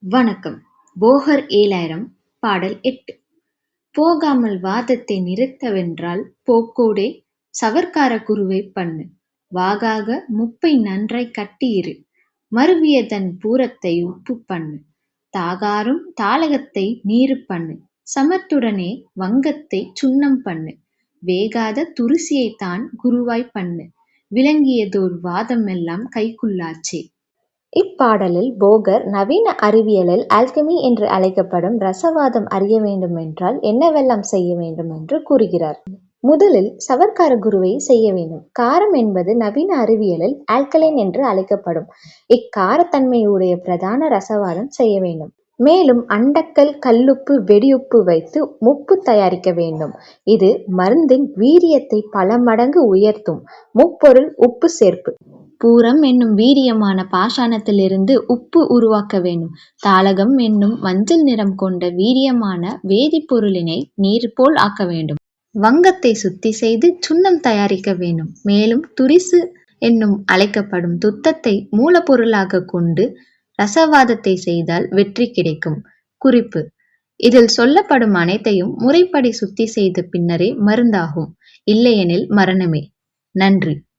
வணக்கம். போகர் 7000 பாடல் 8. போகாமல் வாதத்தை நிறுத்தவென்றால் போக்கோடே சவர்க்கார குருவைப் பண்ணு. வாகாக முப்பை நன்றாய்க் கட்டியிரு. மருவியதன் பூரத்தை உப்பு பண்ணு. தாகாரும் தாளகத்தை நீறு பண்ணு. சமத்துடனே வங்கத்தைச் சுண்ணம் பண்ணு. வேகாத துரிசியைத்தான் குருவாய்ப் பண்ணு. விளங்கியதோர் வாதமெல்லாம் கைக்குள்ளாச்சே. இப்பாடலில் போகர் நவீன அறிவியலில் ஆல்கெமி என்று அழைக்கப்படும் ரசவாதம் அறிய வேண்டுமென்றால் என்னவெல்லாம் செய்ய வேண்டும் என்று கூறுகிறார். முதலில் சவர்க்கார குருவை செய்ய வேண்டும். காரம் என்பது நவீன அறிவியலில் ஆல்கலைன் என்று அழைக்கப்படும் இக்காரத்தன்மையுடைய பிரதான ரசவாதம் செய்ய வேண்டும். மேலும் அண்டக்கல், கல்லுப்பு, வெடியுப்பு வைத்து முப்பு தயாரிக்க வேண்டும். இது மருந்தின் வீரியத்தை பல மடங்கு உயர்த்தும். முப்பொருள் உப்பு சேர்ப்பு. பூரம் என்னும் வீரியமான பாஷாணத்திலிருந்து உப்பு உருவாக்க வேண்டும். தாளகம் என்னும் மஞ்சள் நிறம் கொண்ட வீரியமான வேதிப்பொருளினை நீர் போல் ஆக்க வேண்டும். வங்கத்தை சுத்தி செய்து சுண்ணம் தயாரிக்க வேண்டும். மேலும் துரிசு என்னும் அழைக்கப்படும் துத்தத்தை மூலப்பொருளாக கொண்டு ரசவாதத்தை செய்தால் வெற்றி கிடைக்கும். குறிப்பு: இதில் சொல்லப்படும் அனைத்தையும் முறைப்படி சுத்தி செய்த பின்னரே மருந்தாகும். இல்லையெனில் மரணமே. நன்றி.